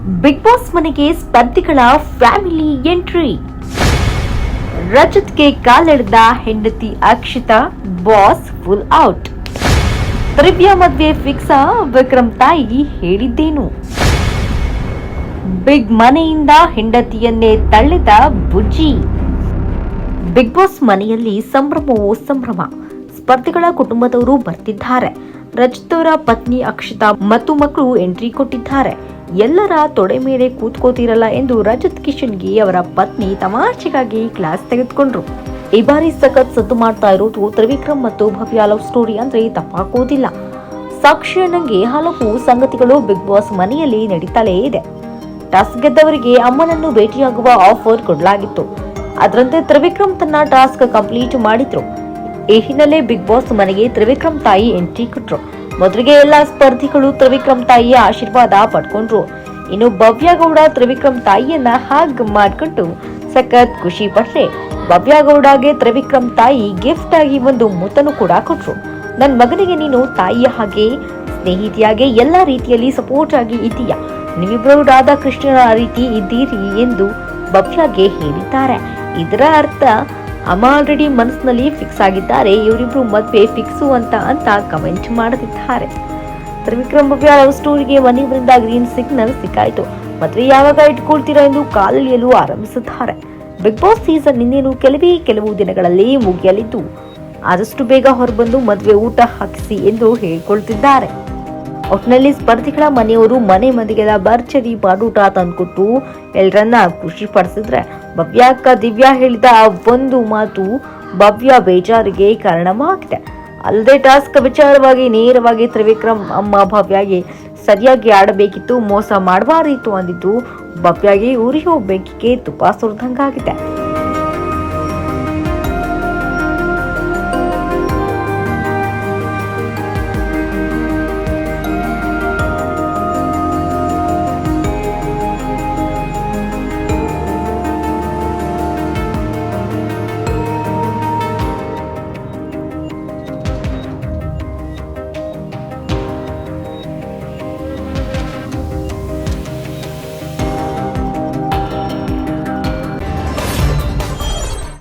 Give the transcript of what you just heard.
Big boss ಮನೆಗೆ ಸ್ಪರ್ಧಿಗಳ family entry. ರಜತ್ಗೆ ಕಾಲೆಳೆದ ಹೆಂಡತಿ Akshita, boss full out. ತ್ರಿವ್ಯ ಮದ್ವೆ ಫಿಕ್ಸ್, ವಿಕ್ರಮ್ ತಾಯಿ ಹೇಳಿದ್ದೇನು? ಬಿಗ್ ಮನೆಯಿಂದ ಹೆಂಡತಿಯನ್ನೇ ತಳ್ಳಿದ ಬುಜ್ಜಿ. ಬಿಗ್ ಬಾಸ್ ಮನೆಯಲ್ಲಿ ಸಂಭ್ರಮವೋ ಸಂಭ್ರಮ. ಸ್ಪರ್ಧಿಗಳ ಕುಟುಂಬದವರು ಬರ್ತಿದ್ದಾರೆ. ರಜತ್ ಅವರ ಪತ್ನಿ ಅಕ್ಷಿತಾ ಮತ್ತು ಮಕ್ಕಳು ಎಂಟ್ರಿ ಕೊಟ್ಟಿದ್ದಾರೆ. ಎಲ್ಲರ ತೊಡೆ ಮೇಲೆ ಕೂತ್ಕೋತಿರಲ್ಲ ಎಂದು ರಜತ್ ಕಿಶನ್ಗೆ ಅವರ ಪತ್ನಿ ತಮಾಷೆಗಾಗಿ ಕ್ಲಾಸ್ ತೆಗೆದುಕೊಂಡ್ರು. ಈ ಬಾರಿ ಸಖತ್ ಸದ್ದು ಮಾಡ್ತಾ ಇರೋದು ತ್ರಿವಿಕ್ರಮ್ ಮತ್ತು ಭವ್ಯ ಲವ್ ಸ್ಟೋರಿ ಅಂದ್ರೆ ತಪ್ಪಾಕೋದಿಲ್ಲ. ಸಾಕ್ಷಿಯನ್ನಂಗೆ ಹಲವು ಸಂಗತಿಗಳು ಬಿಗ್ ಬಾಸ್ ಮನೆಯಲ್ಲಿ ನಡೀತಲೇ ಇದೆ. ಟಾಸ್ಕ್ ಗೆದ್ದವರಿಗೆ ಅಮ್ಮನನ್ನು ಭೇಟಿಯಾಗುವ ಆಫರ್ ಕೊಡಲಾಗಿತ್ತು. ಅದರಂತೆ ತ್ರಿವಿಕ್ರಮ್ ತನ್ನ ಟಾಸ್ಕ್ ಕಂಪ್ಲೀಟ್ ಮಾಡಿದ್ರು. ಈ ಹಿನ್ನೆಲೆ ಬಿಗ್ ಬಾಸ್ ಮನೆಗೆ ತ್ರಿವಿಕ್ರಮ್ ತಾಯಿ ಎಂಟ್ರಿ ಕೊಟ್ರು. ಮೊದಲಿಗೆ ಎಲ್ಲಾ ಸ್ಪರ್ಧಿಗಳು ತ್ರಿವಿಕ್ರಮ್ ತಾಯಿಯ ಆಶೀರ್ವಾದ ಪಡ್ಕೊಂಡ್ರು. ಇನ್ನು ಭವ್ಯ ಗೌಡ ತ್ರಿವಿಕ್ರಮ್ ತಾಯಿಯನ್ನ ಹಾಗ್ ಮಾಡ್ಕೊಂಡು ಸಖತ್ ಖುಷಿ ಪಟ್ರೆ. ಭವ್ಯ ಗೌಡಗೆ ತ್ರಿವಿಕ್ರಮ್ ತಾಯಿ ಗಿಫ್ಟ್ ಆಗಿ ಒಂದು ಮುತ್ತನ್ನು ಕೂಡ ಕೊಟ್ರು. ನನ್ ಮಗನಿಗೆ ನೀನು ತಾಯಿಯ ಹಾಗೆ, ಸ್ನೇಹಿತಿಯಾಗೆ ಎಲ್ಲಾ ರೀತಿಯಲ್ಲಿ ಸಪೋರ್ಟ್ ಆಗಿ ಇದ್ದೀಯಾ. ನೀವಿಬ್ಬರು ರಾಧಾಕೃಷ್ಣನ ರೀತಿ ಇದ್ದೀರಿ ಎಂದು ಭವ್ಯಗೆ ಹೇಳಿದ್ದಾರೆ. ಇದರ ಅರ್ಥ ಅಮ್ಮ ಆಲ್ರೆಡಿ ಮನಸ್ಸಿನಲ್ಲಿ ಫಿಕ್ಸ್ ಆಗಿದ್ದಾರೆ, ಇವರಿಬ್ರು ಮದ್ವೆ ಫಿಕ್ಸು ಅಂತ ಕಮೆಂಟ್ ಮಾಡುತ್ತಿದ್ದಾರೆ. ತ್ರಿವಿಕ್ರಮ್ ಭವ್ಯ ಲವ್ ಸ್ಟೋರಿಗೆ ಮನೆಯವರಿಂದ ಗ್ರೀನ್ ಸಿಗ್ನಲ್ ಸಿಕ್ಕಾಯಿತು. ಮದ್ವೆ ಯಾವಾಗ ಇಟ್ಕೊಳ್ತೀರಾ ಎಂದು ಕಾಲೆಳೆಯಲು ಆರಂಭಿಸಿದ್ದಾರೆ. ಬಿಗ್ ಬಾಸ್ ಸೀಸನ್ ಇನ್ನೇನು ಕೆಲವು ದಿನಗಳಲ್ಲಿ ಮುಗಿಯಲಿದ್ದು, ಆದಷ್ಟು ಬೇಗ ಹೊರಬಂದು ಮದ್ವೆ ಊಟ ಹಾಕಿಸಿ ಎಂದು ಹೇಳಿಕೊಳ್ತಿದ್ದಾರೆ. ಒಟ್ಟಿನಲ್ಲಿ ಸ್ಪರ್ಧಿಗಳ ಮನೆಯವರು ಮನೆ ಮಂದಿಗೆಲ್ಲ ಭರ್ಜರಿ ಬಾಡೂಟ ತಂದ್ಕೊಟ್ಟು ಎಲ್ಲರನ್ನ ಖುಷಿ ಪಡಿಸಿದ್ರೆ, ಭವ್ಯ ಅಕ್ಕ ದಿವ್ಯಾ ಹೇಳಿದ ಆ ಒಂದು ಮಾತು ಭವ್ಯ ಬೇಜಾರಿಗೆ ಕಾರಣವಾಗಿದೆ. ಅಲ್ಲದೆ ಟಾಸ್ಕ್ ವಿಚಾರವಾಗಿ ನೇರವಾಗಿ ತ್ರಿವಿಕ್ರಮ್ ಅಮ್ಮ ಭವ್ಯಗೆ ಸರಿಯಾಗಿ ಆಡಬೇಕಿತ್ತು, ಮೋಸ ಮಾಡಬಾರಿತ್ತು ಅಂದಿದ್ದು ಭವ್ಯಗೆ ಉರಿಯೋ ಬೆಂಕಿಗೆ ತುಪ್ಪ ಸುರಿದಂಗಾಗಿದೆ.